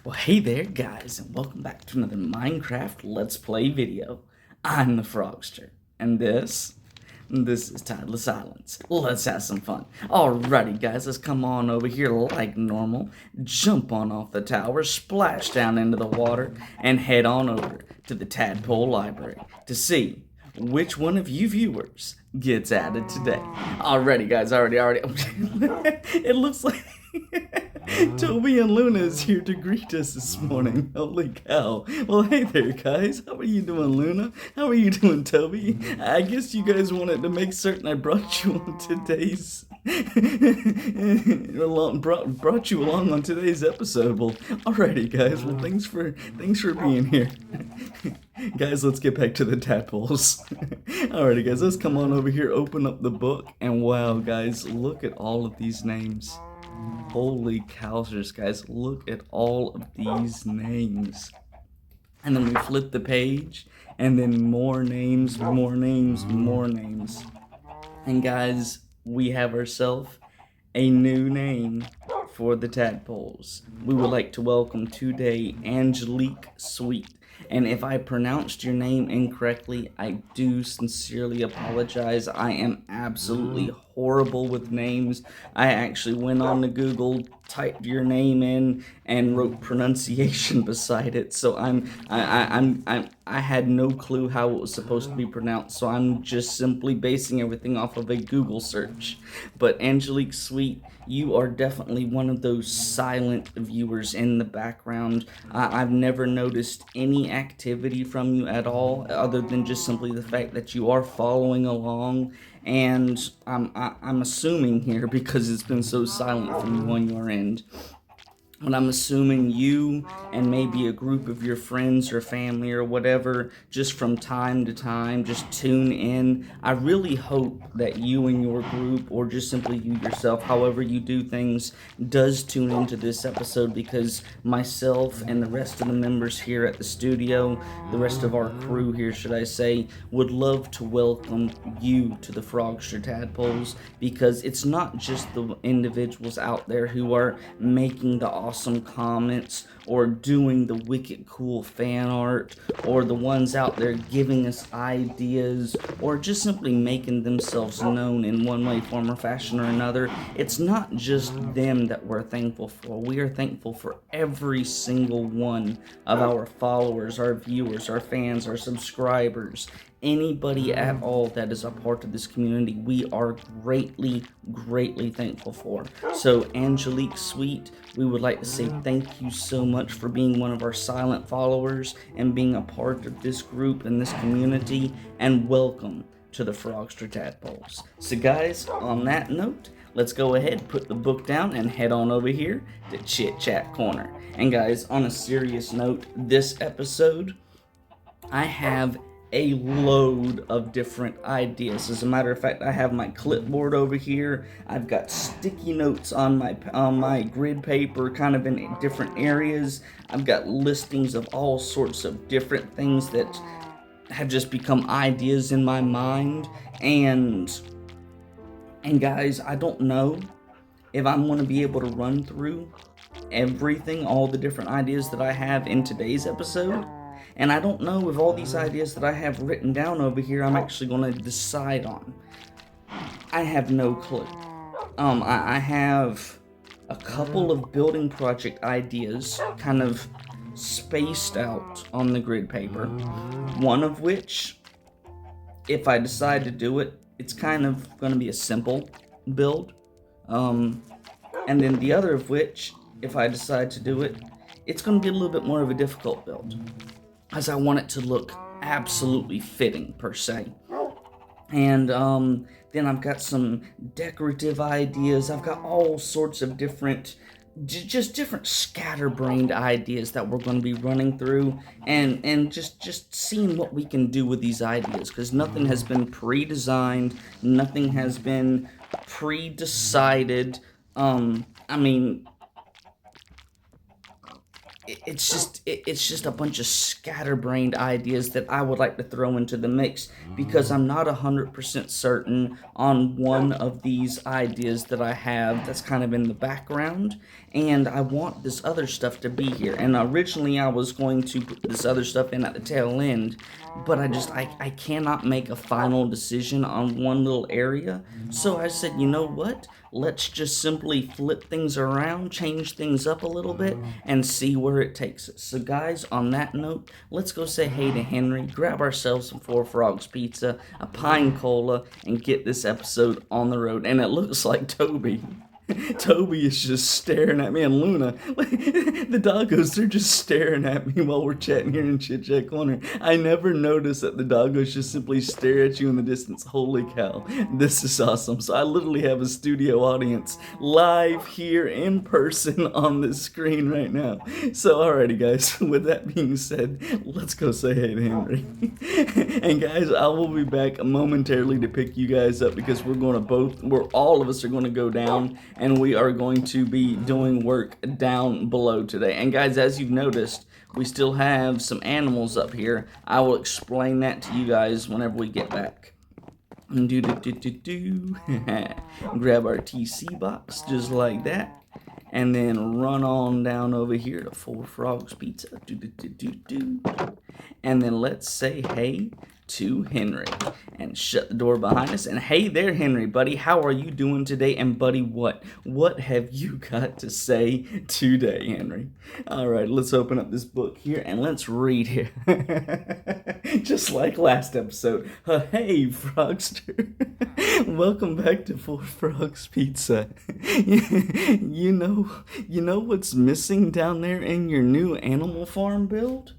Well, hey there, guys, and welcome back to another Minecraft Let's Play video. I'm the Frogster, and this is Tideless Islands. Let's have some fun. Alrighty, guys, let's come on over here like normal, jump on off the tower, splash down into the water, and head on over to the Tadpole Library to see which one of you viewers gets added today. Alrighty, guys, already. It looks like Toby and Luna is here to greet us this morning. Holy cow. Well, hey there, guys. How are you doing, Luna? How are you doing, Toby? I guess you guys wanted to make certain I brought you on today's... brought you along on today's episode. Well, alrighty, guys. Well, thanks for being here. Guys, let's get back to the tadpoles. Alrighty, guys. Let's come on over here, open up the book. And wow, guys, look at all of these names. Holy cowsers, guys, look at all of these names. And then we flip the page, and then more names. And guys, we have ourselves a new name for the tadpoles. We would like to welcome today Angelique Sweet. And if I pronounced your name incorrectly, I do sincerely apologize. I am absolutely horrible with names. I actually went on to Google, typed your name in, and wrote pronunciation beside it. So I had no clue how it was supposed to be pronounced. So I'm just simply basing everything off of a Google search. But Angelique Sweet, you are definitely one of those silent viewers in the background. I've never noticed any activity from you at all, other than just simply the fact that you are following along. And I'm assuming here, because it's been so silent from you on your end, but I'm assuming you and maybe a group of your friends or family or whatever, just from time to time, just tune in. I really hope that you and your group, or just simply you yourself, however you do things, does tune into this episode, because myself and the rest of the members here at the studio, the rest of our crew here, should I say, would love to welcome you to the Frogster Tadpoles, because it's not just the individuals out there who are making the awesome comments or doing the wicked cool fan art, or the ones out there giving us ideas, or just simply making themselves known in one way, form, or fashion or another. It's not just them that we're thankful for. We are thankful for every single one of our followers, our viewers, our fans, our subscribers. Anybody at all that is a part of this community, we are greatly thankful for. So Angelique Sweet, we would like to say thank you so much for being one of our silent followers and being a part of this group and this community, and welcome to the Frogster Tadpoles. So guys, on that note, let's go ahead, put the book down, and head on over here to Chit Chat Corner. And guys, on a serious note, this episode, I have a load of different ideas. As a matter of fact, I have my clipboard over here. I've got sticky notes on my grid paper, kind of in different areas. I've got listings of all sorts of different things that have just become ideas in my mind. And guys, I don't know if I'm going to be able to run through everything, all the different ideas that I have in today's episode. And I don't know if all these ideas that I have written down over here I'm actually going to decide on. I have no clue. I have a couple of building project ideas kind of spaced out on the grid paper. One of which, if I decide to do it, it's kind of going to be a simple build. And then the other of which, if I decide to do it, it's going to be a little bit more of a difficult build, as I want it to look absolutely fitting, per se. And then I've got some decorative ideas. I've got all sorts of different, just different scatterbrained ideas that we're going to be running through, and just seeing what we can do with these ideas, because nothing has been pre-designed, nothing has been pre-decided. I mean, it's just a bunch of scatterbrained ideas that I would like to throw into the mix because I'm not 100% certain on one of these ideas that I have that's kind of in the background, and I want this other stuff to be here. And originally I was going to put this other stuff in at the tail end, but I cannot make a final decision on one little area. So I said, you know what? Let's just simply flip things around, change things up a little bit, and see where it takes us. So guys, on that note, let's go say hey to Henry, grab ourselves some Four Frogs pizza, a pine cola, and get this episode on the road. And it looks like Toby is just staring at me, and Luna, the doggos, they're just staring at me while we're chatting here in Chit Chat Corner. I never noticed that the doggos just simply stare at you in the distance. Holy cow, this is awesome. So I literally have a studio audience live here in person on this screen right now. So alrighty guys, with that being said, let's go say hey to Henry. And guys, I will be back momentarily to pick you guys up because all of us are going to go down and we are going to be doing work down below today. And guys, as you've noticed, we still have some animals up here. I will explain that to you guys whenever we get back. Grab our TC box just like that, and then run on down over here to Four Frogs Pizza. And then let's say hey to Henry and shut the door behind us. And hey there, Henry, buddy, how are you doing today? And buddy, what have you got to say today, Henry? All right, let's open up this book here and let's read here. Just like last episode. Hey, Frogster. Welcome back to Four Frogs Pizza. You know what's missing down there in your new Animal Farm build?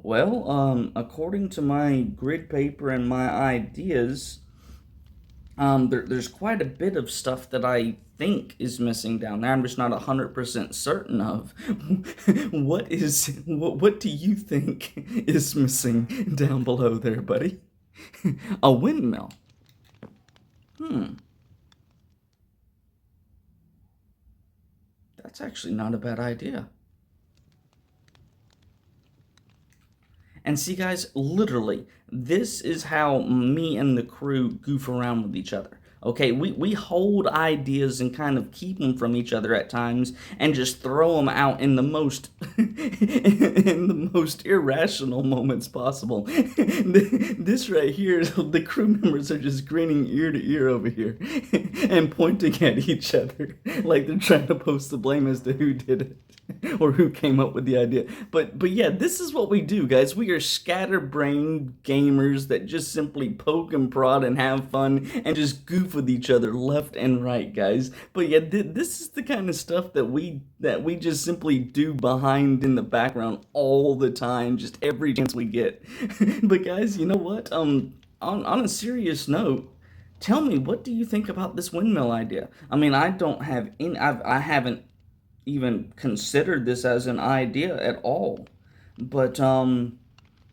Well, according to my grid paper and my ideas, there's quite a bit of stuff that I think is missing down there. I'm just not 100% certain of. What do you think is missing down below there, buddy? A windmill. That's actually not a bad idea. And see, guys, literally, this is how me and the crew goof around with each other. Okay, we hold ideas and kind of keep them from each other at times and just throw them out in the most in the most irrational moments possible. This right here, the crew members are just grinning ear to ear over here and pointing at each other like they're trying to post the blame as to who did it or who came up with the idea. But yeah, this is what we do, guys. We are scatterbrained gamers that just simply poke and prod and have fun and just goof with each other left and right, guys. But yeah, this is the kind of stuff that we just simply do behind in the background all the time, just every chance we get. But guys, you know what? On a serious note, tell me, what do you think about this windmill idea? I mean, I haven't even considered this as an idea at all. But I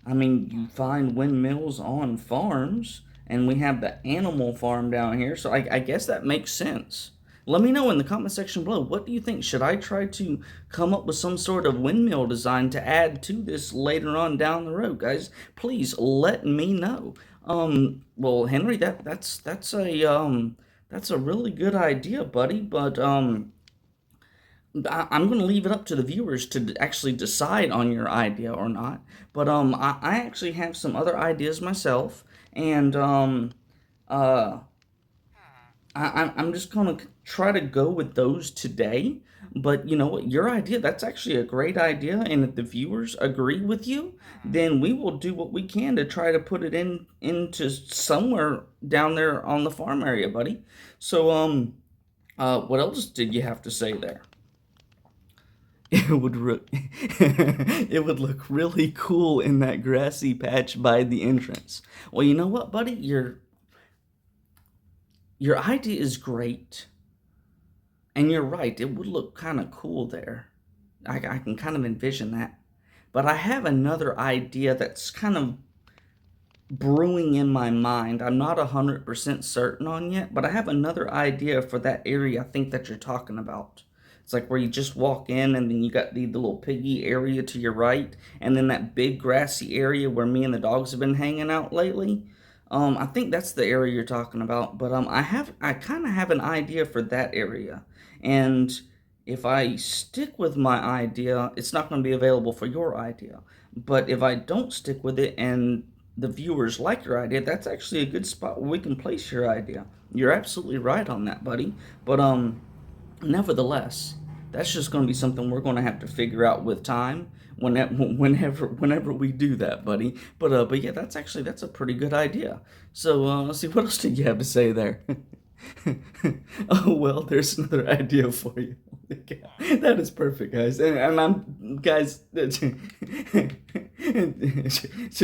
mean, you find windmills on farms, and we have the animal farm down here, so I guess that makes sense. Let me know in the comment section below, what do you think? Should I try to come up with some sort of windmill design to add to this later on down the road, guys? Please let me know. Well, Henry, that's a really good idea, buddy, but I'm going to leave it up to the viewers to actually decide on your idea or not. But I actually have some other ideas myself, and I'm just going to try to go with those today. But you know what, your idea, that's actually a great idea, and if the viewers agree with you, then we will do what we can to try to put it into somewhere down there on the farm area, buddy. So what else did you have to say there? It would it would look really cool in that grassy patch by the entrance. Well, you know what, buddy? Your idea is great. And you're right, it would look kind of cool there. I can kind of envision that. But I have another idea that's kind of brewing in my mind. I'm not 100% certain on yet, but I have another idea for that area I think that you're talking about. It's like where you just walk in, and then you got the little piggy area to your right, and then that big grassy area where me and the dogs have been hanging out lately. I think that's the area you're talking about, but I kind of have an idea for that area, and if I stick with my idea, it's not going to be available for your idea. But if I don't stick with it and the viewers like your idea, that's actually a good spot where we can place your idea. You're absolutely right on that, buddy. But nevertheless, that's just going to be something we're going to have to figure out with time whenever we do that, buddy. But yeah, that's a pretty good idea. So let's see, what else did you have to say there? Oh well, there's another idea for you. That is perfect, guys. And I'm guys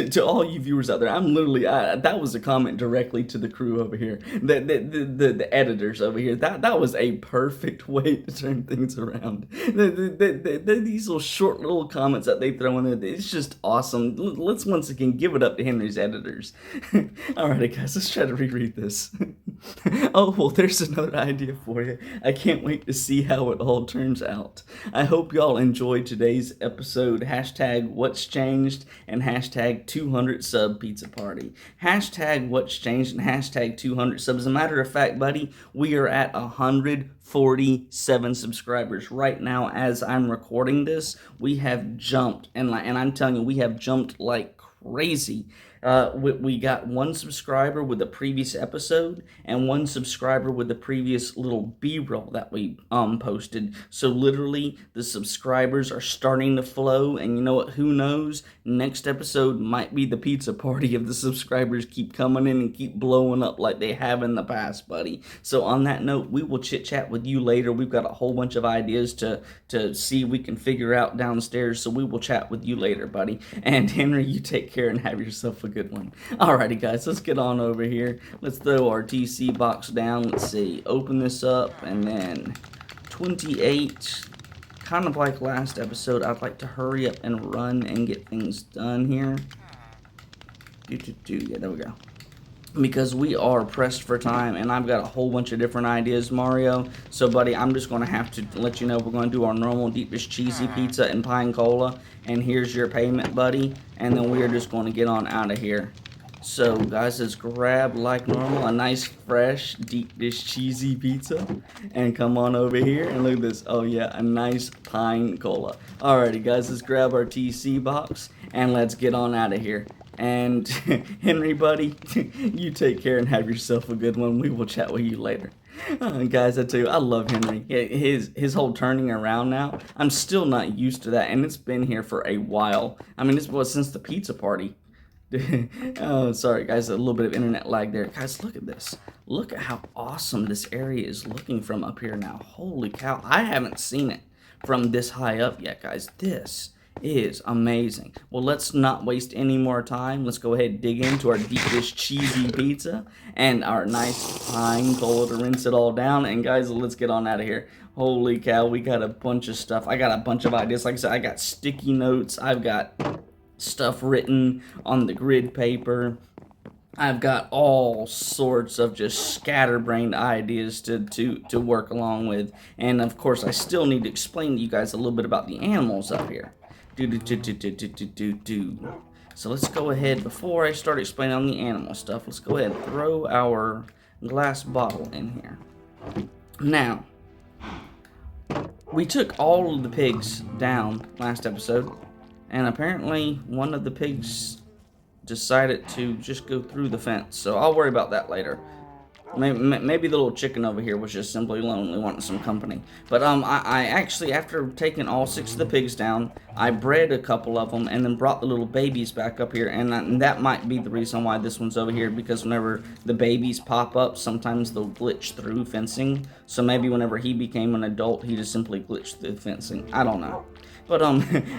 to all you viewers out there, I'm literally that was a comment directly to the crew over here, the editors over here. That was a perfect way to turn things around. These little short little comments that they throw in there, it's just awesome. Let's once again give it up to Henry's editors. Alrighty, guys, let's try to reread this. Oh, well, there's another idea for you. I can't wait to see how it all turns out. I hope y'all enjoyed today's episode. Hashtag what's changed and hashtag 200 sub pizza party. Hashtag what's changed and hashtag 200 subs. As a matter of fact, buddy, we are at 147 subscribers right now. As I'm recording this, we have jumped, and I'm telling you, we have jumped like crazy. We got one subscriber with the previous episode and one subscriber with the previous little B-roll that we posted. So literally the subscribers are starting to flow, and you know what, who knows, next episode might be the pizza party if the subscribers keep coming in and keep blowing up like they have in the past, buddy. So on that note, we will chit chat with you later. We've got a whole bunch of ideas to see if we can figure out downstairs, so we will chat with you later, buddy. And Henry, you take care and have yourself a good one. Alrighty, guys, let's get on over here. Let's throw our TC box down. Let's see, open this up, and then 28. Kind of like last episode, I'd like to hurry up and run and get things done here. Yeah, there we go. Because we are pressed for time, and I've got a whole bunch of different ideas, Mario. So, buddy, I'm just going to have to let you know we're going to do our normal deep dish cheesy pizza and pine cola. And here's your payment, buddy. And then we are just going to get on out of here. So, guys, let's grab, like normal, a nice, fresh, deep dish cheesy pizza. And come on over here and look at this. Oh, yeah, a nice pine cola. Alrighty, guys, let's grab our TC box and let's get on out of here. And Henry, buddy, you take care and have yourself a good one. We will chat with you later. Guys, I tell you, I love Henry. His whole turning around now, I'm still not used to that, and it's been here for a while. I mean, this was since the pizza party. Oh, sorry, guys, a little bit of internet lag there. Guys, look at this. Look at how awesome this area is looking from up here now. Holy cow, I haven't seen it from this high up yet, guys. This is amazing. Well, let's not waste any more time. Let's go ahead and dig into our deep dish cheesy pizza and our nice pine cola to rinse it all down. And guys, let's get on out of here. Holy cow, we got a bunch of stuff. I got a bunch of ideas. Like I said, I got sticky notes. I've got stuff written on the grid paper. I've got all sorts of just scatterbrained ideas to work along with. And of course, I still need to explain to you guys a little bit about the animals up here. So let's go ahead, before I start explaining on the animal stuff, let's go ahead and throw our glass bottle in here. Now, we took all of the pigs down last episode, and apparently one of the pigs decided to just go through the fence, so I'll worry about that later. Maybe the little chicken over here was just simply lonely, wanting some company. But I actually, after taking all 6 of the pigs down, I bred a couple of them and then brought the little babies back up here. And that might be the reason why this one's over here, because whenever the babies pop up, sometimes they'll glitch through fencing. So maybe whenever he became an adult, he just simply glitched through fencing. I don't know. But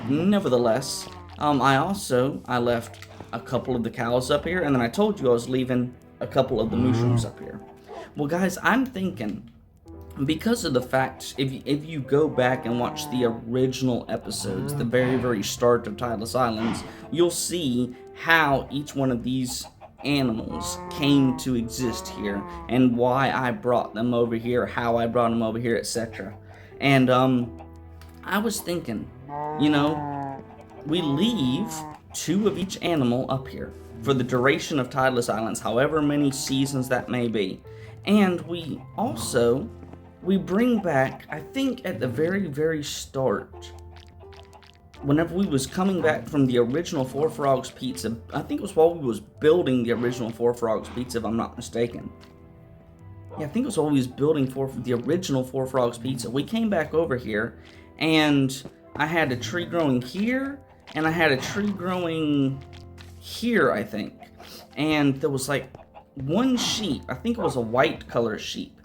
nevertheless, I left a couple of the cows up here, and then I told you I was leaving a couple of the mushrooms up here. Well, guys, I'm thinking, because of the fact, if you go back and watch the original episodes, the very, very start of Tideless Islands, you'll see how each one of these animals came to exist here, and why I brought them over here, how I brought them over here, etc. And I was thinking, you know, we leave 2 of each animal up here for the duration of Tideless Islands, however many seasons that may be. And we bring back, I think at the very, very start, whenever we was coming back from the original Four Frogs Pizza, I think it was while we was building the original Four Frogs Pizza, if I'm not mistaken. Yeah, I think it was while we was building the original Four Frogs Pizza. We came back over here, and I had a tree growing here, and I had a tree growing here, I think. And there was like one sheep, I think it was a white color sheep.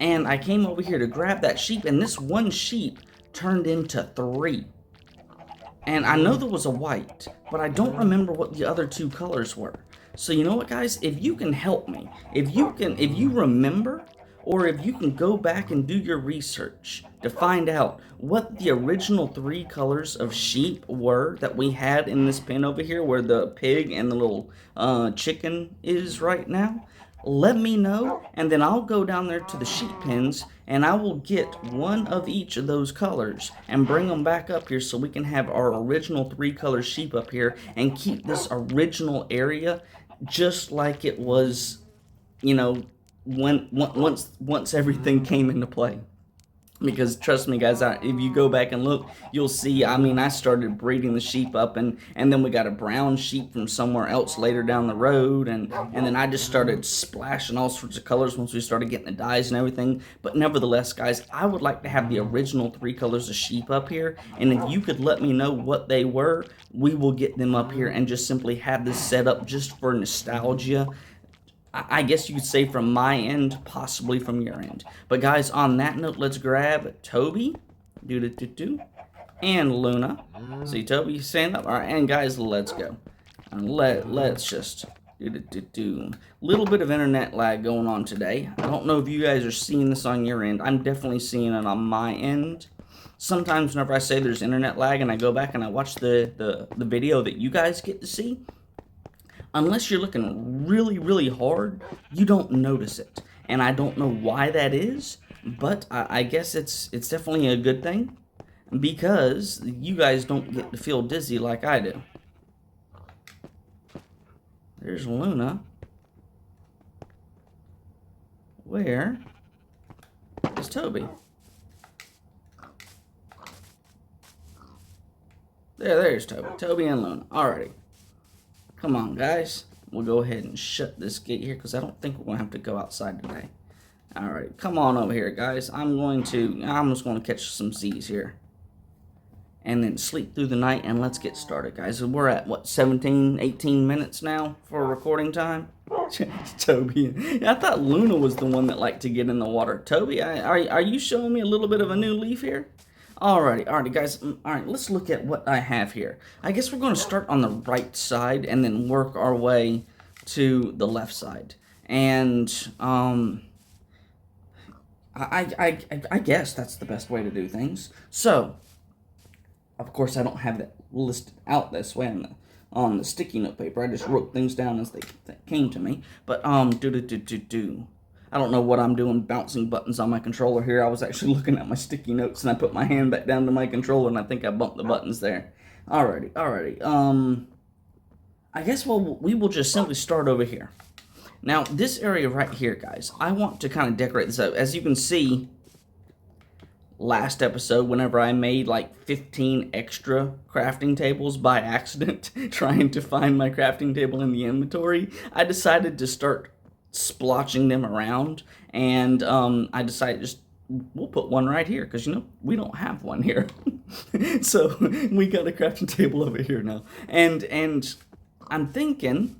And I came over here to grab that sheep, and this one sheep turned into 3. And I know there was a white, but I don't remember what the other 2 colors were. So you know what, guys? If you can help me, if you remember, or if you can go back and do your research to find out what the original 3 colors of sheep were that we had in this pen over here, where the pig and the little chicken is right now, let me know, and then I'll go down there to the sheep pens, and I will get one of each of those colors and bring them back up here so we can have our original 3 color sheep up here and keep this original area just like it was, you know, once everything came into play. Because trust me, guys, if you go back and look, you'll see, I mean, I started breeding the sheep up, and then we got a brown sheep from somewhere else later down the road, and then I just started splashing all sorts of colors once we started getting the dyes and everything. But nevertheless, guys, I would like to have the original 3 colors of sheep up here, and if you could let me know what they were, we will get them up here and just simply have this set up just for nostalgia. I guess you could say from my end, possibly from your end. But guys, on that note, let's grab Toby, and Luna. See, Toby, stand up. All right, and guys, let's go. And let's just little bit of internet lag going on today. I don't know if you guys are seeing this on your end. I'm definitely seeing it on my end. Sometimes whenever I say there's internet lag and I go back and I watch the video that you guys get to see, unless you're looking really, really hard, you don't notice it. And I don't know why that is, but I guess it's definitely a good thing, because you guys don't get to feel dizzy like I do. There's Luna. Where is Toby? There's Toby. Toby and Luna. Alrighty. Come on, guys. We'll go ahead and shut this gate here, because I don't think we're going to have to go outside today. Alright, come on over here, guys. I'm just going to catch some Z's here. And then sleep through the night, and let's get started, guys. We're at, what, 17, 18 minutes now for recording time? Toby. I thought Luna was the one that liked to get in the water. Toby, are you showing me a little bit of a new leaf here? Alrighty, guys. Alright, let's look at what I have here. I guess we're going to start on the right side and then work our way to the left side. And, I guess that's the best way to do things. So, of course, I don't have that listed out this way on the sticky note paper. I just wrote things down as they came to me. But, I don't know what I'm doing bouncing buttons on my controller here. I was actually looking at my sticky notes, and I put my hand back down to my controller, and I think I bumped the buttons there. Alrighty. I guess we will just simply start over here. Now, this area right here, guys, I want to kind of decorate this up. As you can see, last episode, whenever I made like 15 extra crafting tables by accident, trying to find my crafting table in the inventory, I decided to start splotching them around, and I decided we'll put one right here, because, you know, we don't have one here. So we got a crafting table over here now, and I'm thinking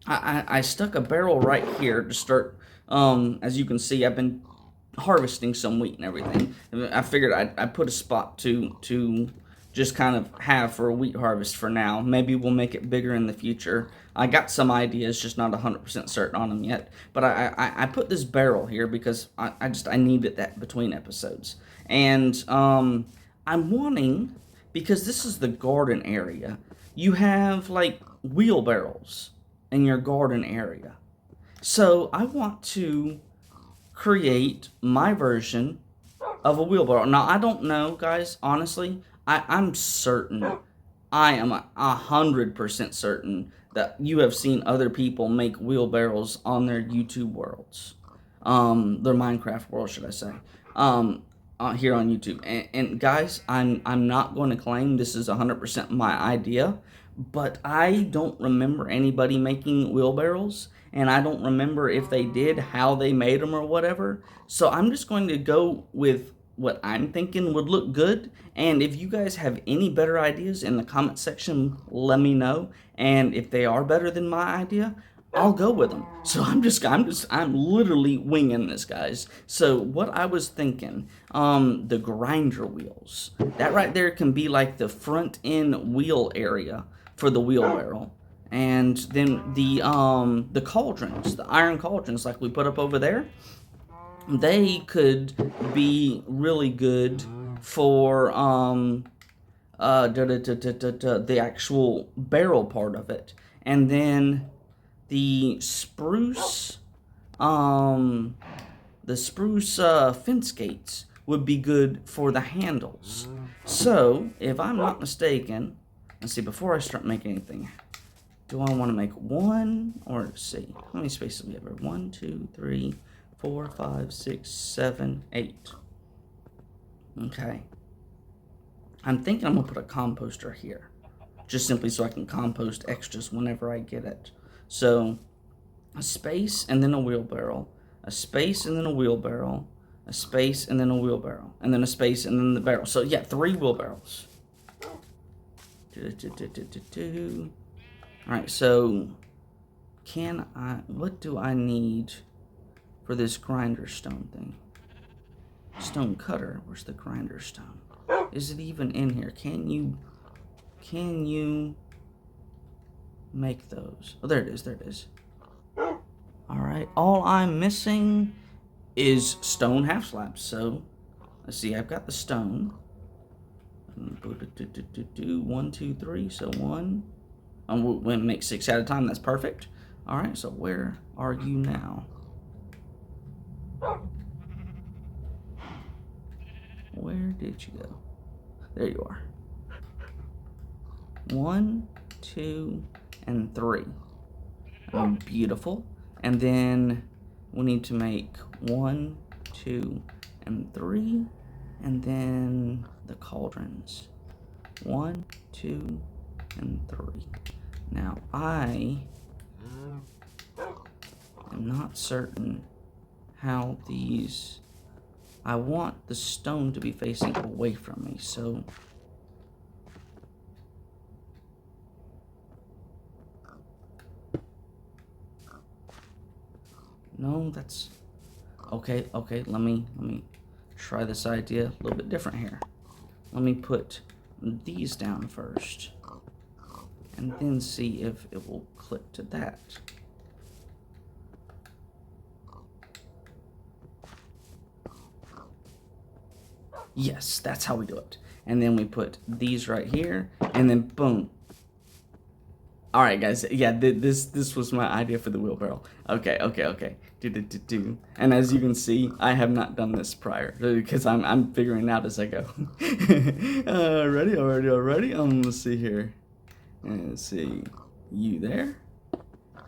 I stuck a barrel right here to start. As you can see, I've been harvesting some wheat and everything. I figured I'd put a spot to just kind of have for a wheat harvest for now. Maybe we'll make it bigger in the future. I got some ideas, just not 100% certain on them yet. But I put this barrel here because I needed that between episodes. And I'm wanting, because this is the garden area, you have like wheelbarrows in your garden area. So I want to create my version of a wheelbarrow. Now, I don't know, guys, honestly. I'm certain, I am 100% certain that you have seen other people make wheelbarrows on their YouTube worlds. Their Minecraft world, should I say. Here on YouTube. And guys, I'm not going to claim this is 100% my idea, but I don't remember anybody making wheelbarrows, and I don't remember if they did, how they made them or whatever. So I'm just going to go with what I'm thinking would look good. And if you guys have any better ideas in the comment section, let me know. And if they are better than my idea, I'll go with them. So I'm literally winging this, guys. So what I was thinking, the grinder wheels, that right there can be like the front end wheel area for the wheelbarrow. And then the cauldrons, the iron cauldrons like we put up over there, they could be really good for the actual barrel part of it. And then the spruce fence gates would be good for the handles. So if I'm not mistaken, let's see, before I start making anything, do I want to make one, or let's see, how many spaces do we have here? 1, 2, 3, 4, 5, 6, 7, 8. Okay, I'm thinking I'm gonna put a composter here, just simply so I can compost extras whenever I get it. So a space and then a wheelbarrow, a space and then a wheelbarrow, a space and then a wheelbarrow, and then a space and then the barrel. So yeah, 3 wheelbarrows. All right, so what do I need for this grinder stone thing? Stone cutter, where's the grinder stone? Is it even in here? Can you make those? Oh, there it is. Alright, all I'm missing is stone half slabs. So, let's see, I've got the stone. 1, 2, 3, so 1. We'll make 6 at a time, that's perfect. Alright, so where are you now? Where did you go? There you are. 1, 2, and 3. Beautiful. And then we need to make 1, 2, and 3, and then the cauldrons. 1, 2, and 3. Now I am not certain how these. I want the stone to be facing away from me, so. No, that's okay. Let me try this idea a little bit different here. Let me put these down first, and then see if it will click to that. Yes, that's how we do it. And then we put these right here, and then boom. All right, guys. Yeah, this was my idea for the wheelbarrow. Okay. And as you can see, I have not done this prior because I'm figuring out as I go. Ready? Let's see here. Let's see, you there?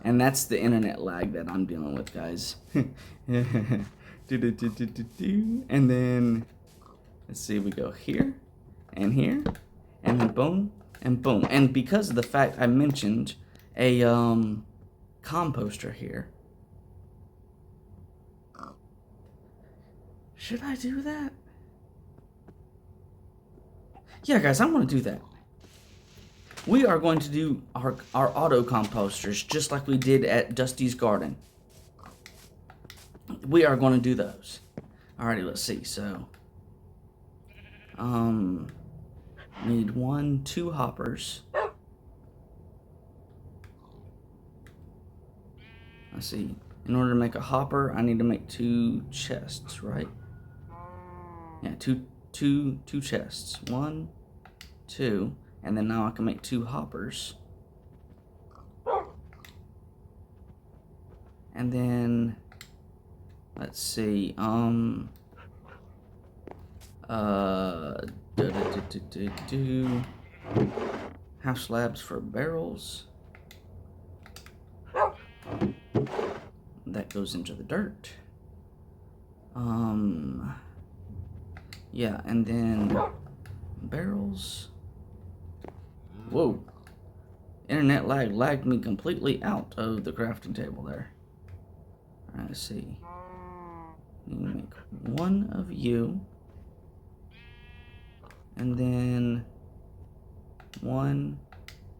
And that's the internet lag that I'm dealing with, guys. And then let's see, we go here, and then boom. And boom. And because of the fact I mentioned a composter here, should I do that? Yeah, guys, I'm going to do that. We are going to do our auto composters just like we did at Dusty's Garden. We are going to do those. Alrighty, let's see. So, need 1, 2 hoppers. Let's see. In order to make a hopper, I need to make 2 chests, right? Yeah, two chests. 1, 2, and then now I can make 2 hoppers. And then let's see. Half slabs for barrels. That goes into the dirt. Yeah, and then barrels. Whoa. Internet lagged me completely out of the crafting table there. Alright, let's see. You make one of you. And then 1,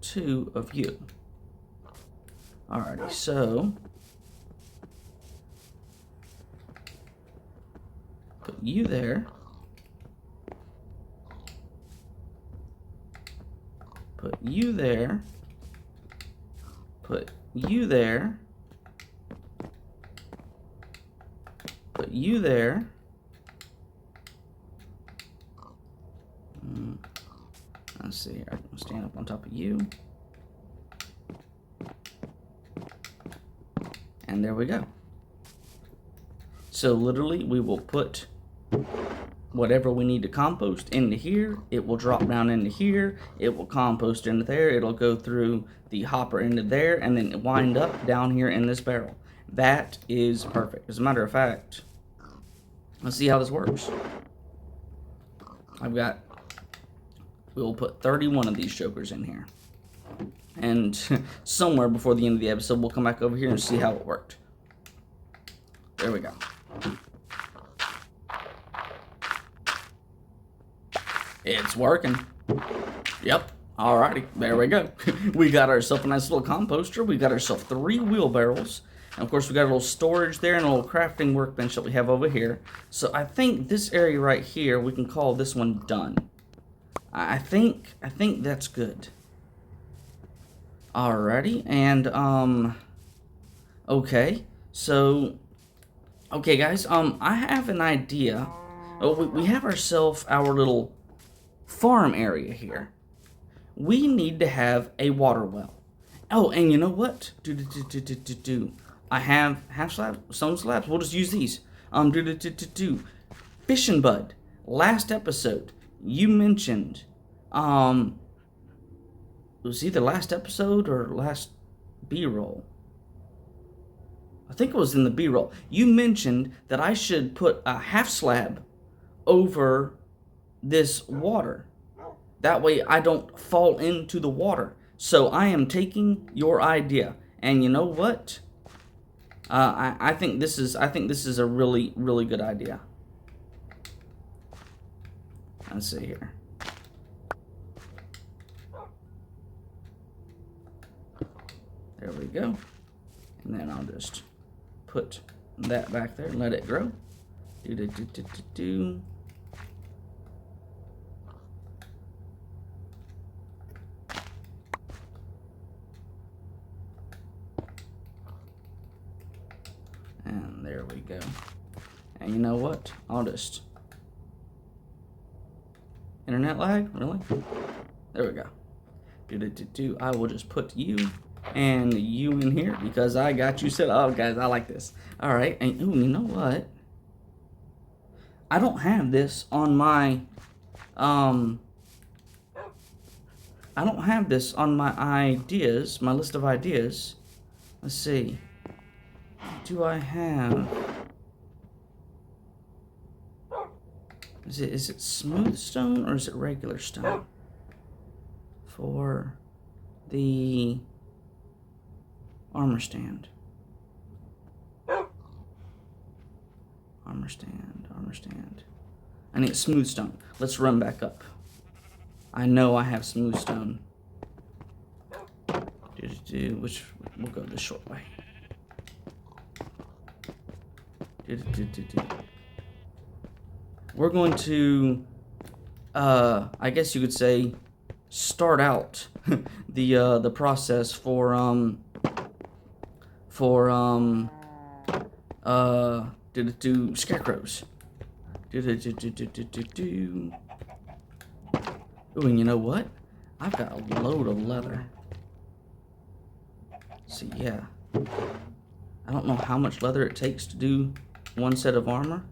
2 of you. Alrighty, so put you there. Put you there. Put you there. Put you there. Let's see, I'm gonna stand up on top of you. And there we go. So literally we will put whatever we need to compost into here. It will drop down into here. It will compost into there. It'll go through the hopper into there and then wind up down here in this barrel. That is perfect. As a matter of fact, let's see how this works. We'll put 31 of these jokers in here. And somewhere before the end of the episode, we'll come back over here and see how it worked. There we go. It's working. Yep. Alrighty. There we go. We got ourselves a nice little composter. We got ourselves 3 wheelbarrows. And of course, we got a little storage there and a little crafting workbench that we have over here. So I think this area right here, we can call this one done. I think that's good. Alrighty, and okay, so okay guys, I have an idea. We have ourselves our little farm area here. We need to have a water well. Oh, and you know what? I have half slabs, stone slabs. We'll just use these. Fishing Bud. Last episode, you mentioned, it was either last episode or last B-roll. I think it was in the B-roll. You mentioned that I should put a half slab over this water. That way I don't fall into the water. So I am taking your idea. And you know what? I think this is a really, really good idea. Let's see here. There we go. And then I'll just put that back there and let it grow. And there we go. And you know what? I'll just... Internet lag? Really? There we go. I will just put you and you in here because I got you set up. Oh, guys, I like this. All right. And, ooh, you know what? I don't have this on my... I don't have this on my ideas, my list of ideas. Let's see. Do I have... Is it smooth stone or is it regular stone? For the armor stand. Armor stand. I need smooth stone. Let's run back up. I know I have smooth stone. Which we'll go the short way. We're going to, I guess you could say, start out the process for scarecrows. Ooh, and you know what? I've got a load of leather. See, yeah. I don't know how much leather it takes to do one set of armor,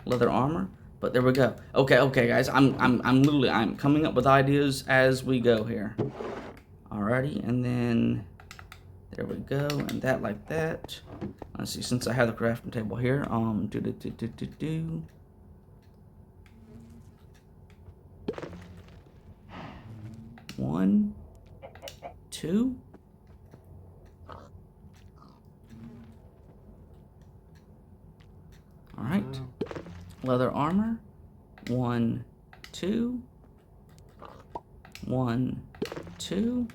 leather armor, But there we go. Okay, guys. I'm coming up with ideas as we go here. Alrighty, and then there we go, and that like that. Let's see, since I have the crafting table here, One, two. All right. Leather armor. 1, 2. 1, 2.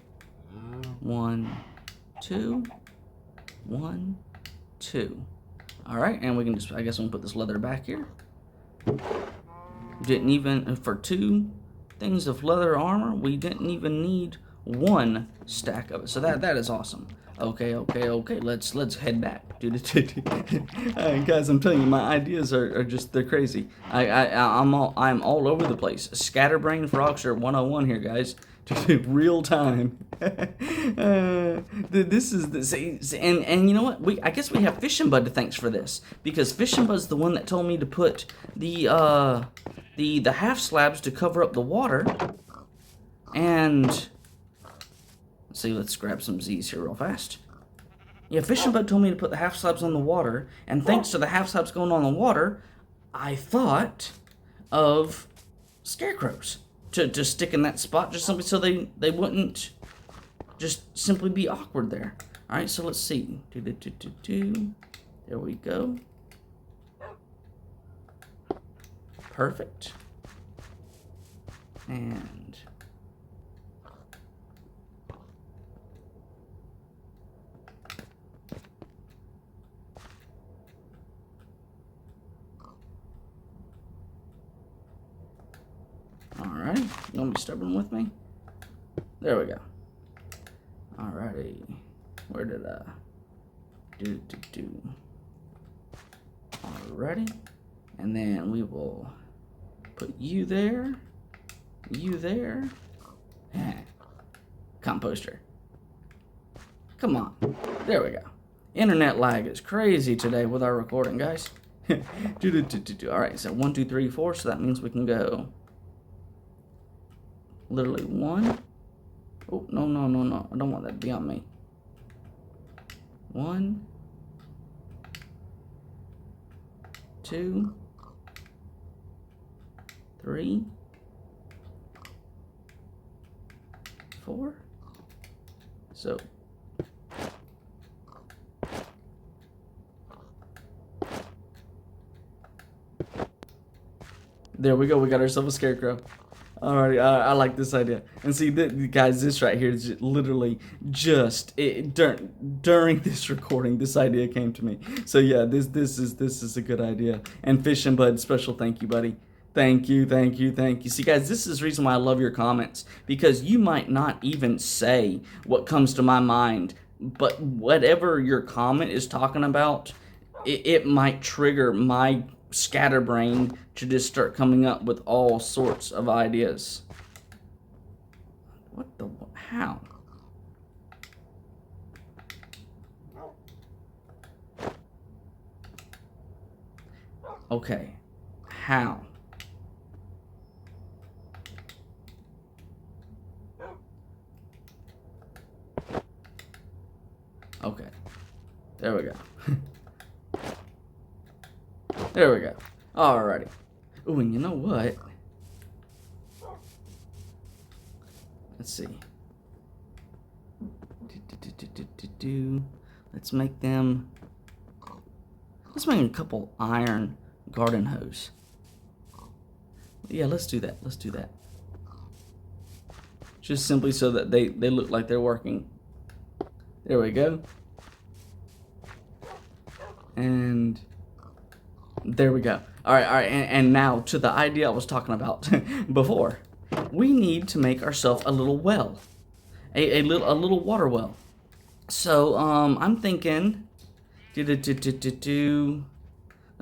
1, 2. 1, 2. All right, and we can just, I guess we'll put this leather back here. Didn't even, for 2 things of leather armor, we didn't even need 1 stack of it. So that is awesome. Okay. Let's head back. Guys, I'm telling you, my ideas are just, they're crazy. I'm all over the place. Scatterbrain Frogster 101 here, guys. Real time. This is and you know what? I guess we have Fishing Bud to thanks for this, because Fishing Bud's the one that told me to put the half slabs to cover up the water. And let's see, let's grab some Z's here real fast. Yeah, Fishing Bud told me to put the half slabs on the water, and thanks to the half slabs going on the water, I thought of scarecrows to stick in that spot, just simply so they wouldn't just simply be awkward there. All right, so let's see. There we go. Perfect. And alright, you want to be stubborn with me? There we go. Alrighty. Where did I do? Alrighty. And then we will put you there. Composter. Come on. There we go. Internet lag is crazy today with our recording, guys. Alright, so 1, 2, 3, 4, so that means we can go literally 1. Oh, no. I don't want that to be on me. 1, 2, 3, 4. So there we go. We got ourselves a scarecrow. Alrighty, I like this idea. And see, guys, this right here is literally just during this recording, this idea came to me. So yeah, this is a good idea. And Fishing Bud, special thank you, buddy. Thank you. See, guys, this is the reason why I love your comments, because you might not even say what comes to my mind, but whatever your comment is talking about, it might trigger my scatterbrain to just start coming up with all sorts of ideas. What the? How? Okay. How? Okay. There we go. There we go. Alrighty. Ooh, and you know what? Let's see. Let's make them. Let's make a couple iron garden hose. Yeah, let's do that. Just simply so that they look like they're working. There we go. And there we go. All right, and now to the idea I was talking about before. We need to make ourselves a little well, a little water well. So I'm thinking, let's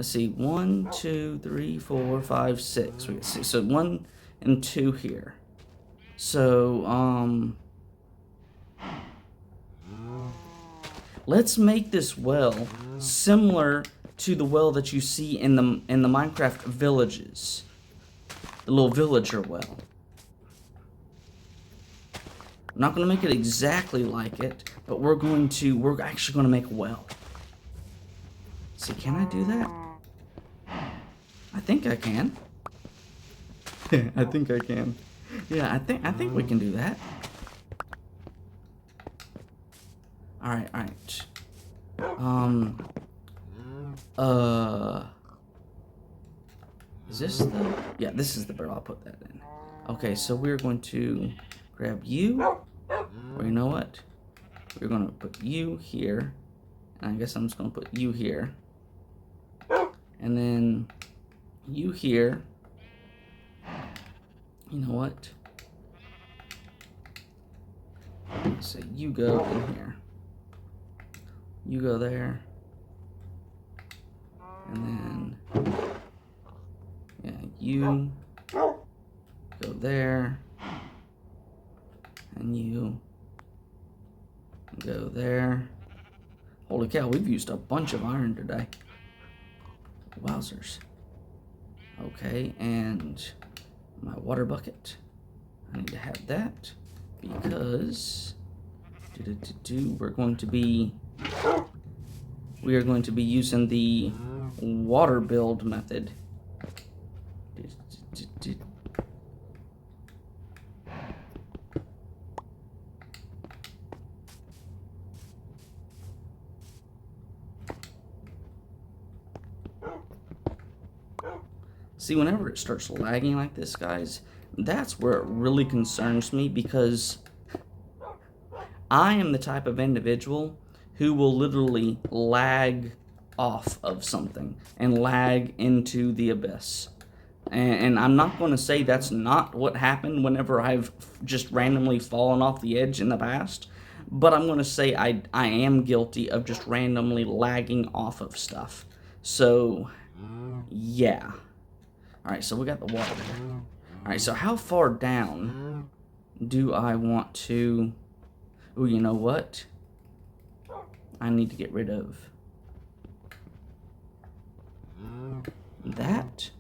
see, 1, 2, 3, 4, 5, 6. We got 6. So 1 and 2 here. So let's make this well similar to the well that you see in the Minecraft villages. The little villager well. I'm not going to make it exactly like it, but we're actually going to make a well. See, can I do that? I think I can. I think I can. Yeah, I think we can do that. Alright. Is this the... Yeah, this is the barrel. I'll put that in. Okay, so we're going to grab you. Or you know what? We're going to put you here. And I guess I'm just going to put you here. And then you here. You know what? So you go in here. You go there. And then, yeah, you go there. And you go there. Holy cow, we've used a bunch of iron today. Wowzers. Okay, and my water bucket. I need to have that because we are going to be using the water build method. See, whenever it starts lagging like this, guys, that's where it really concerns me, because I am the type of individual who will literally lag off of something and lag into the abyss. And I'm not going to say that's not what happened whenever I've just randomly fallen off the edge in the past, but I'm going to say I am guilty of just randomly lagging off of stuff. So, yeah. Alright, so we got the water. Alright, so how far down do I want to... Ooh, you know what? I need to get rid of that.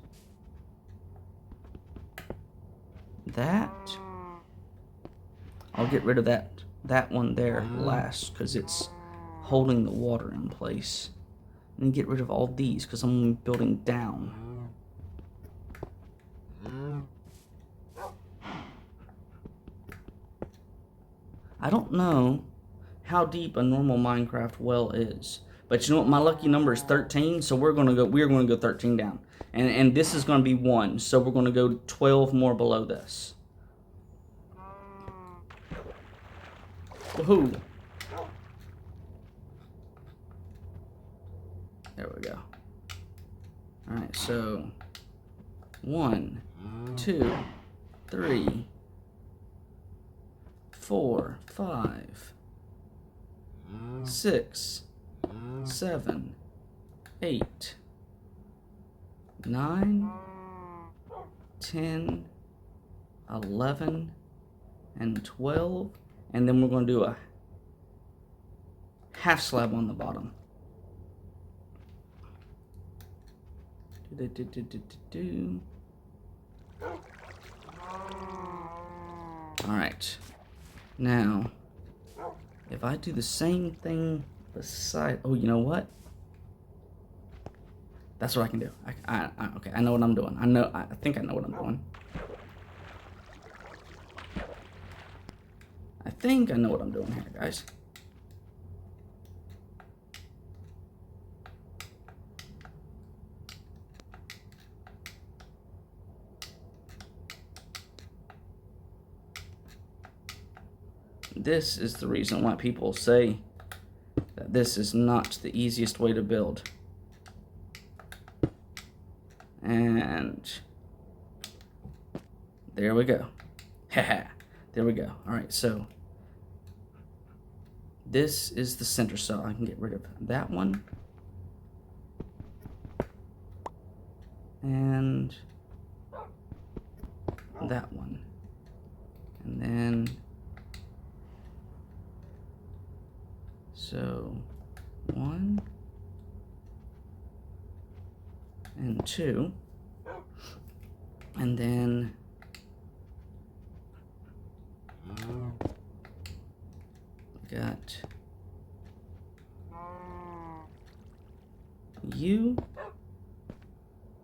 I'll get rid of that one there last, because it's holding the water in place. And get rid of all these, because I'm building down. I don't know how deep a normal Minecraft well is, but you know what? My lucky number is 13, so we're gonna go 13 down, and this is gonna be 1, so we're gonna go 12 more below this. Woohoo! There we go. All right, so 1, 2, 3, 4, 5, 6, 7, 8, 9, 10, 11, and 12, and then we're going to do a half slab on the bottom. Alright. Now, if I do the same thing beside... Oh, you know what? That's what I can do. Okay, I know what I'm doing. I think I know what I'm doing. I think I know what I'm doing here, guys. This is the reason why people say that this is not the easiest way to build. And there we go. Haha. There we go. Alright, so this is the center, so I can get rid of that one. And that one. And then so 1, 2. And then got you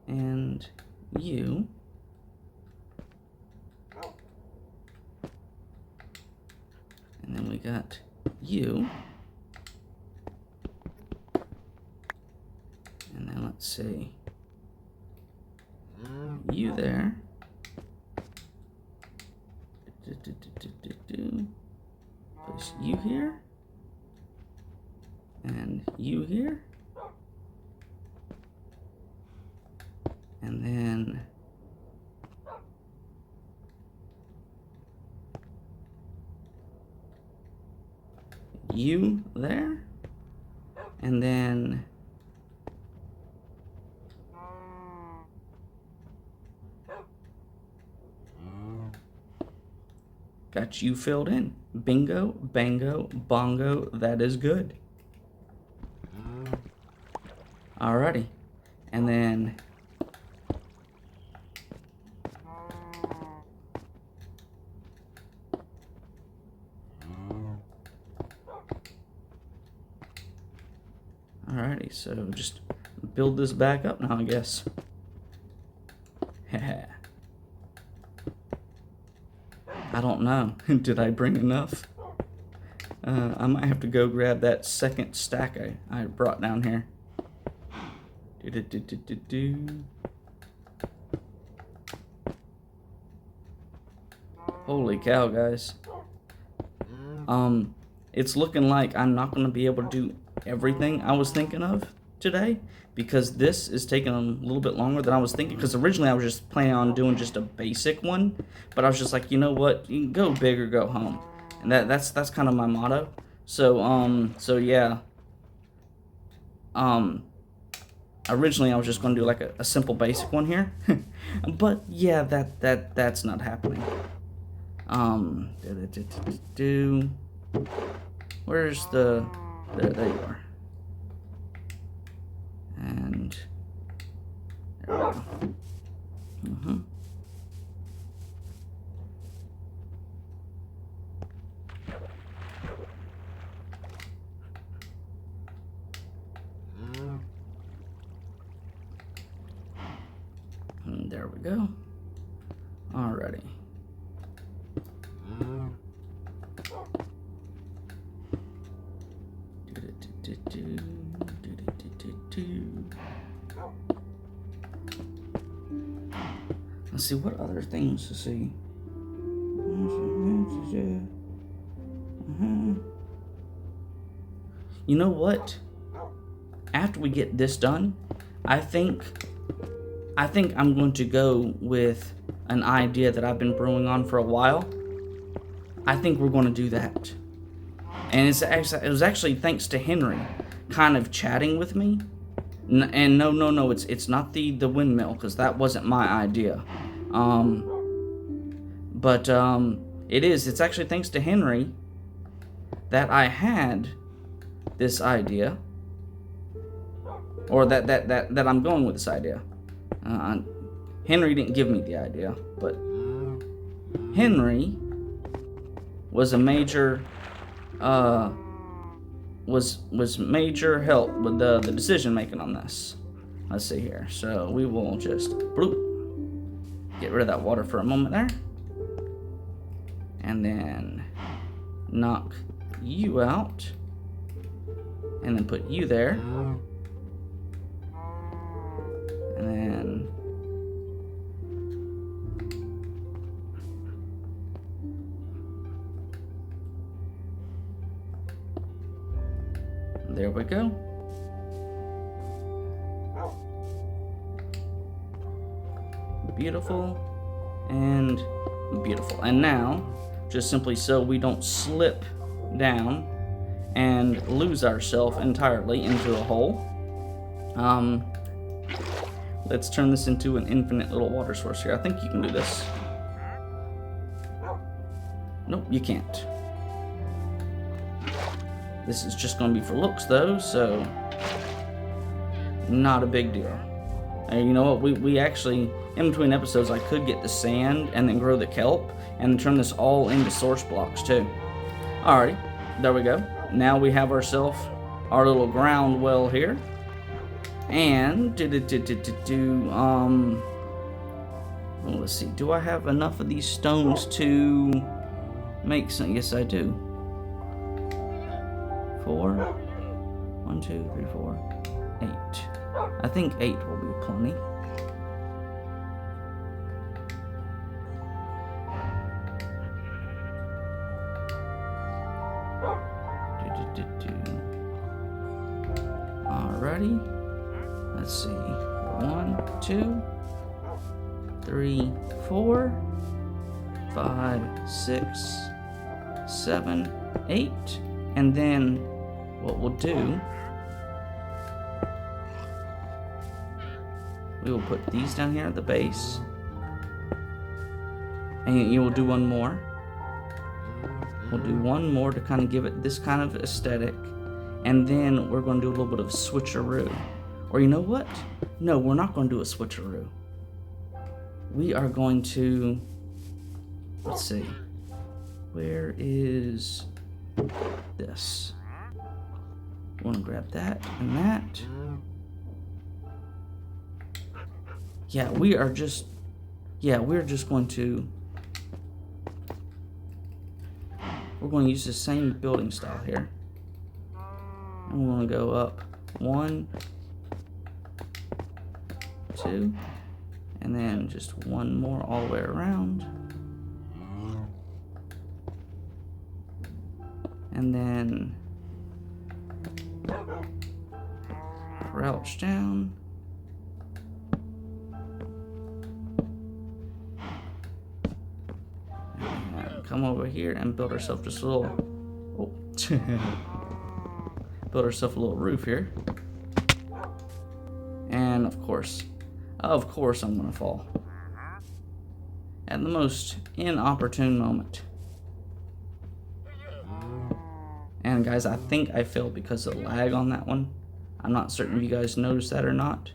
and you. And then we got you. And then let's see. You there. Place you here. And you here. And then you there. And then got you filled in. Bingo, bango, bongo, that is good. Alrighty. And then alrighty, so just build this back up now, I guess. I don't know. Did I bring enough? I might have to go grab that second stack I brought down here. Holy cow, guys. It's looking like I'm not going to be able to do everything I was thinking of today, because this is taking a little bit longer than I was thinking, because originally I was just planning on doing just a basic one, but I was just like, you know what, you can go big or go home, and that's kind of my motto. So yeah, originally I was just going to do like a simple basic one here, but yeah, that's not happening. Where's the, there you are. And there we go. And there we go. Alrighty. Let's see what other things to see. You know what? After we get this done, I think I'm going to go with an idea that I've been brewing on for a while. I think we're going to do that. And it was actually thanks to Henry kind of chatting with me. And no, it's not the windmill, because that wasn't my idea. It's actually thanks to Henry that I had this idea, or that I'm going with this idea. Henry didn't give me the idea, but Henry was a major was major help with the decision making on this. Let's see here. So we will just bloop, get rid of that water for a moment there, and then knock you out, and then put you there, and then there we go. Beautiful and beautiful. And now, just simply so we don't slip down and lose ourselves entirely into a hole, let's turn this into an infinite little water source here. I think you can do this. Nope, you can't. This is just going to be for looks though, so not a big deal. You know what? We actually, in between episodes, I could get the sand and then grow the kelp and turn this all into source blocks too. Alrighty, there we go. Now we have ourselves our little ground well here. And well, let's see. Do I have enough of these stones to make some? Yes, I do. 4. 1, 2, 3, 4, 8. I think 8 will be plenty. Alrighty. Let's see. 1, 2, 3, 4, 5, 6, 7, 8. And then what we'll do, we will put these down here at the base. And you will do one more. We'll do one more to kind of give it this kind of aesthetic. And then we're going to do a little bit of switcheroo. Or you know what? No, we're not going to do a switcheroo. We are going to, let's see, where is this? I want to grab that and that. Yeah, we're just going to, we're going to use the same building style here. And we're going to go up 1, 2, and then just one more all the way around. And then crouch down. And come over here and build ourselves just a little, build ourselves a little roof here. And of course I'm gonna fall at the most inopportune moment. And guys, I think I failed because of the lag on that one. I'm not certain if you guys noticed that or not.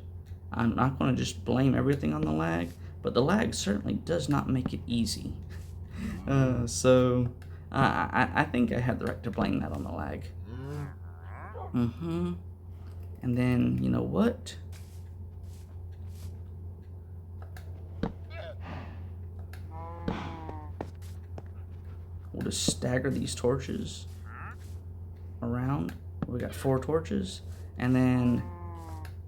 I'm not going to just blame everything on the lag, but the lag certainly does not make it easy. So I think I had the right to blame that on the lag. And then, you know what? We'll just stagger these torches around. We got 4 torches, and then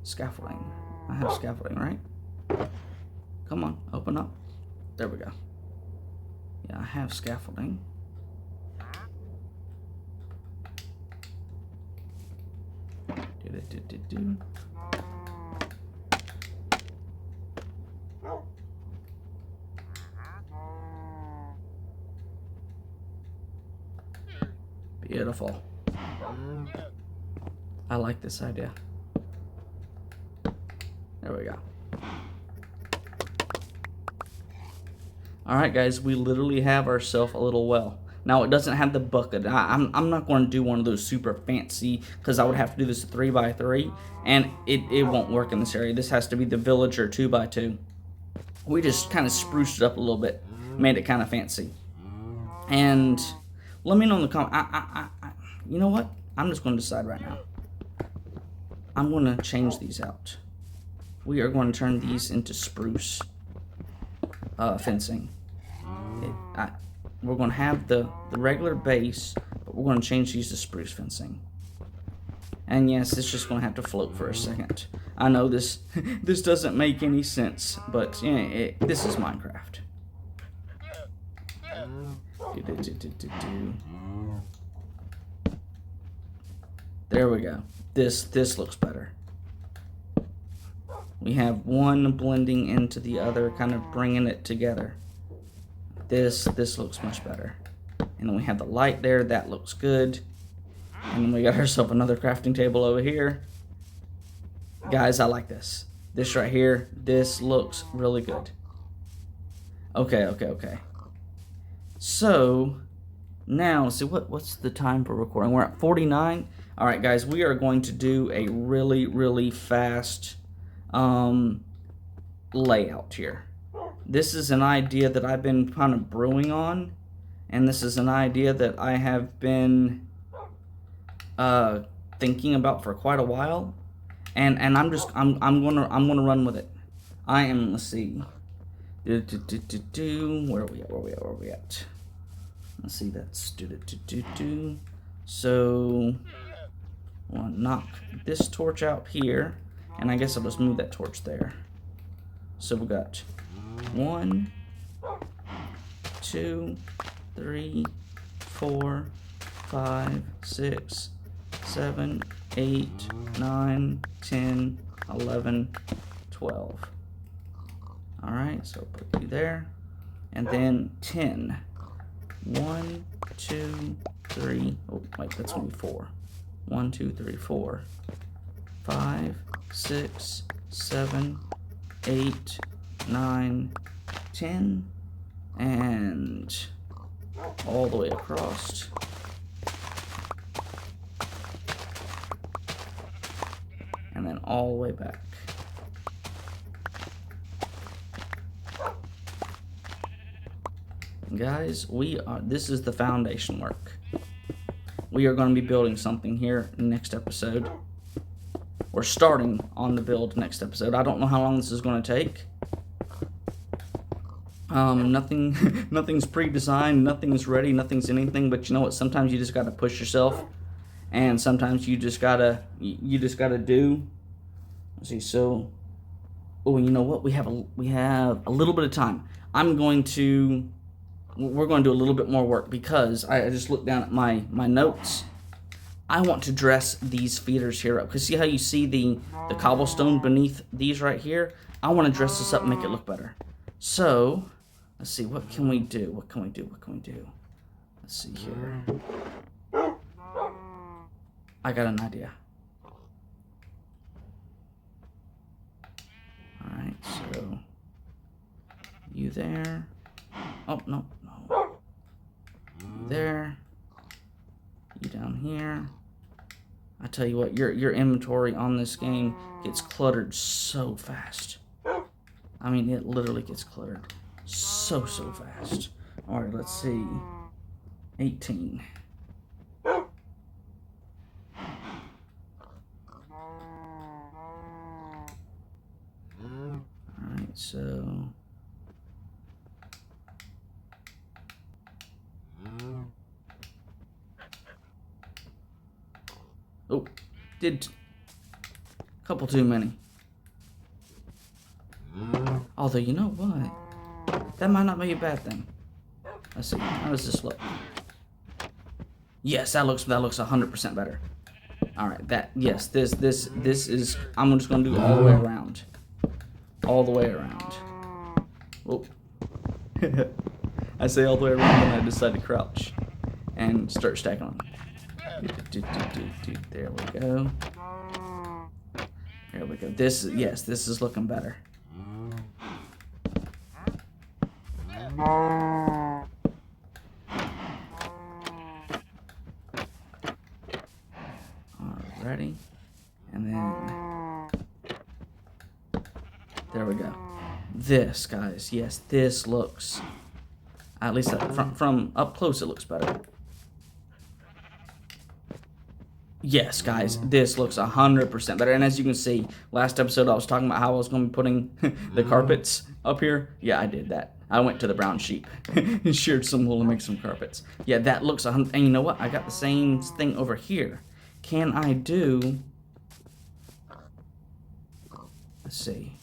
scaffolding. I have scaffolding, right? Come on, open up. There we go. Yeah, I have scaffolding. Beautiful. I like this idea. There we go. Alright guys, we literally have ourselves a little well. Now it doesn't have the bucket. I'm not going to do one of those super fancy, because I would have to do this 3x3, and it won't work in this area. This has to be the villager 2x2. We just kind of spruced it up a little bit, made it kind of fancy. And let me know in the comments. You know what? I'm just going to decide right now. I'm going to change these out. We are going to turn these into spruce fencing. We're going to have the regular base, but we're going to change these to spruce fencing. And yes, it's just going to have to float for a second. I know this doesn't make any sense, but yeah, this is Minecraft. There we go. This looks better. We have one blending into the other, kind of bringing it together. This looks much better. And then we have the light there, that looks good. And then we got ourselves another crafting table over here. Guys, I like this. This right here, this looks really good. Okay. So, now, let's see, what's the time for recording? We're at 49. Alright guys, we are going to do a really fast layout here. This is an idea that I've been kind of brewing on, and this is an idea that I have been thinking about for quite a while, and I'm gonna run with it. Let's see. Where are we at? Let's see, that's So we'll knock this torch out here, and I guess I'll just move that torch there. So we got 1, 2, 3, 4, 5, 6, 7, 8, 9, 10, 11, 12. Alright, so put you there. And then 10. 1, 2, 3. Oh, wait, that's going to be 4. 1, 2, 3, 4. 5, 6, 7, 8, 9, 10. And all the way across. And then all the way back. Guys, this is the foundation work. We are going to be building something here next episode. We're starting on the build next episode. I don't know how long this is going to take. Nothing's pre-designed, nothing's ready, nothing's anything, but you know what? Sometimes you just got to push yourself, and sometimes you just got to do. Let's see. So, oh, you know what? We have a little bit of time. We're going to do a little bit more work because I just looked down at my notes. I want to dress these feeders here up. Because see how you see the cobblestone beneath these right here? I want to dress this up and make it look better. So, let's see. What can we do? What can we do? Let's see here. I got an idea. Alright, so you there. Oh, no. You there. You down here. I tell you what, your inventory on this game gets cluttered so fast. I mean, it literally gets cluttered so fast. Alright, let's see. 18. Alright, so... Oh, did a couple too many. Although, you know what? That might not be a bad thing. Let's see. How does this look? Yes, that looks 100% better. All right, this is. I'm just gonna do all the way around. All the way around. Oh. I say all the way around, and I decide to crouch and start stacking on. There we go. There we go. This is looking better. Alrighty. And then there we go. This, guys, yes, this looks, at least from up close, it looks better. Yes, guys, this looks 100% better. And as you can see, last episode I was talking about how I was going to be putting the carpets up here. Yeah, I did that. I went to the brown sheep and sheared some wool to make some carpets. Yeah, that looks 100%. And you know what? I got the same thing over here. Can I do... Let's see.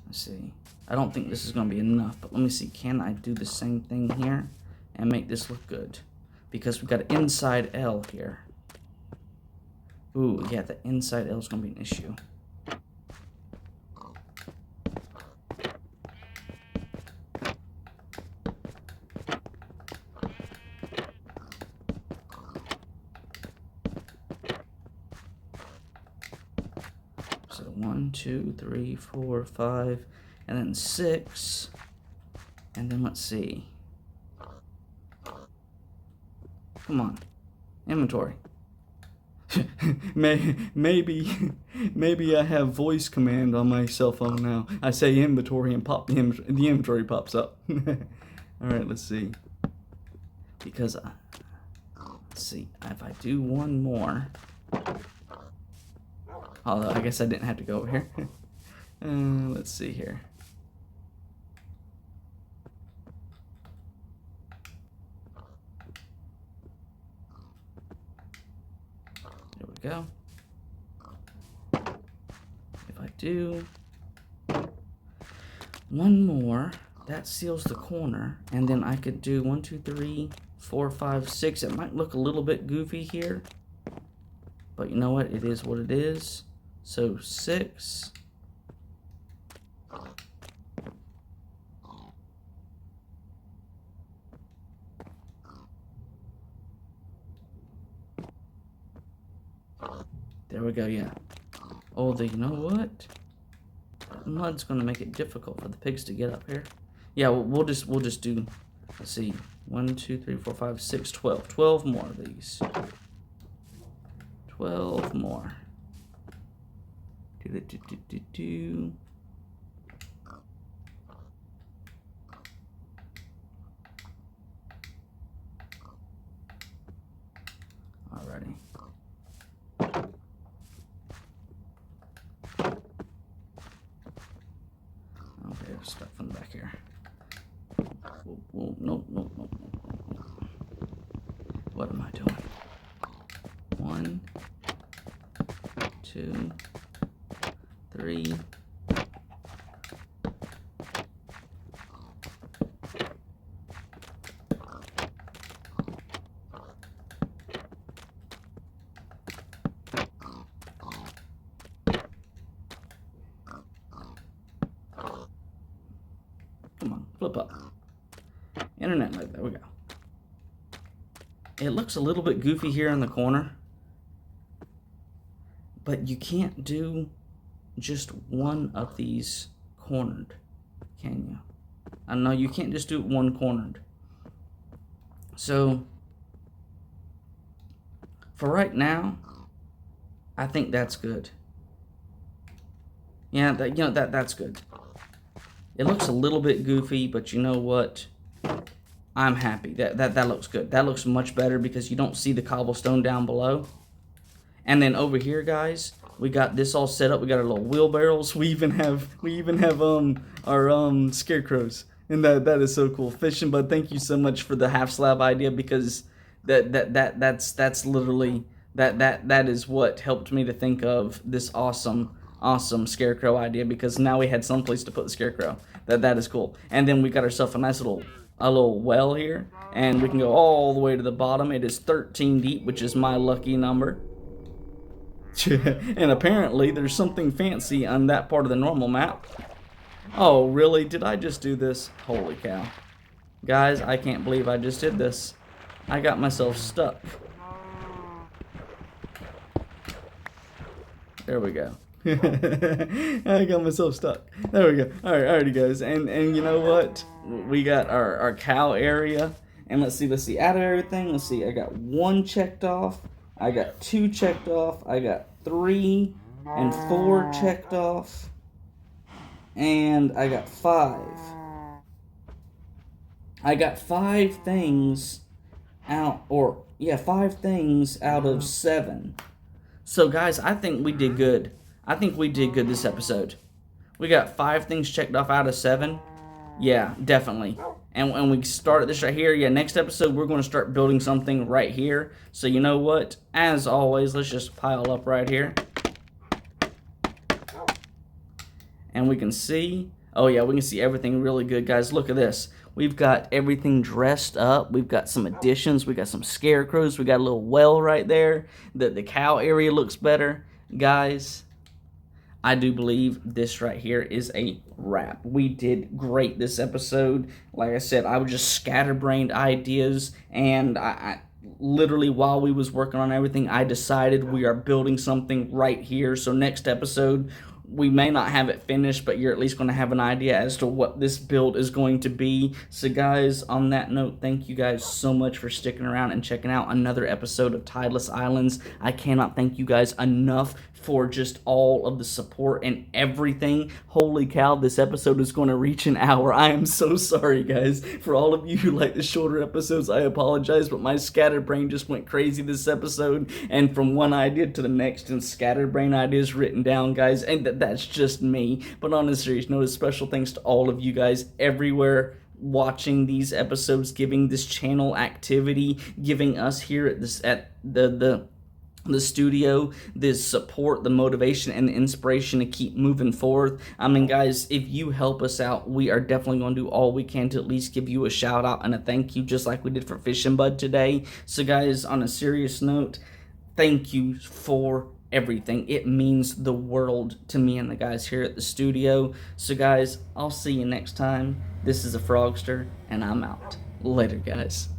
Let's see. I don't think this is going to be enough, but let me see. Can I do the same thing here and make this look good? Because we've got an inside L here. Ooh, yeah, the inside L is going to be an issue. So 1, 2, 3, 4, 5... and then 6, and then let's see. Come on, inventory. Maybe I have voice command on my cell phone now. I say inventory and the inventory pops up. All right, let's see. Because let's see if I do one more. Although I guess I didn't have to go over here. Let's see here. There we go. If I do one more, that seals the corner, and then I could do 1, 2, 3, 4, 5, 6. It might look a little bit goofy here, but you know what? It is what it is. So 6. There we go, yeah. Although, you know what? That mud's gonna make it difficult for the pigs to get up here. Yeah, we'll just do, let's see, 1, 2, 3, 4, 5, 6, 12. 12 more of these. 12 more. Do. Alrighty. Okay, let's start from the back here. Whoa, nope. What am I doing? 1, 2, 3. Come on, flip up. Internet lag, there we go. It looks a little bit goofy here in the corner, but you can't do just one of these cornered, can you? I know you can't just do one cornered. So for right now, I think that's good. Yeah, that's good. It looks a little bit goofy, but you know what? I'm happy. That looks good. That looks much better because you don't see the cobblestone down below. And then over here, guys, we got this all set up. We got our little wheelbarrows. We even have our scarecrows, and that is so cool. Fishing Bud, thank you so much for the half slab idea, because that's literally that is what helped me to think of this awesome scarecrow idea, because now we had some place to put the scarecrow. That is cool. And then we got ourselves a nice little well here, and we can go all the way to the bottom. It is 13 deep, which is my lucky number. And apparently there's something fancy on that part of the normal map. Oh, really? Did I just do this? Holy cow. Guys, I can't believe I just did this. I got myself stuck. There we go. I got myself stuck. There we go. Alrighty, guys. And you know what? We got our cow area. And let's see. Out of everything, let's see. I got 1 checked off. I got 2 checked off. I got 3 and 4 checked off. And I got 5. I got 5 things out, 5 things out of 7. So guys, I think we did good. I think we did good this episode. We got 5 things checked off out of 7. Yeah, definitely. And when we started this right here, yeah, next episode we're going to start building something right here. So you know what? As always, let's just pile up right here. And we can see, oh yeah, we can see everything really good, guys. Look at this. We've got everything dressed up. We've got some additions. We got some scarecrows. We got a little well right there. The cow area looks better. Guys, I do believe this right here is a wrap. We did great this episode. Like I said, I was just scatterbrained ideas, and I literally, while we was working on everything, I decided we are building something right here. So next episode, we may not have it finished, but you're at least going to have an idea as to what this build is going to be. So guys, on that note, thank you guys so much for sticking around and checking out another episode of Tideless Islands. I cannot thank you guys enough for just all of the support and everything. Holy cow, this episode is going to reach an hour. I am so sorry, guys. For all of you who like the shorter episodes, I apologize, but my scatterbrain just went crazy this episode, and from one idea to the next, and scatterbrain ideas written down, guys, and that's just me. But on a serious note, a special thanks to all of you guys everywhere watching these episodes, giving this channel activity, giving us here at the studio this support, the motivation, and the inspiration to keep moving forth. I mean, guys, if you help us out, we are definitely going to do all we can to at least give you a shout out and a thank you, just like we did for Fish and Bud today. So guys, on a serious note, thank you for everything. It means the world to me and the guys here at the studio. So guys, I'll see you next time. This is a Frogster, and I'm out. Later, guys.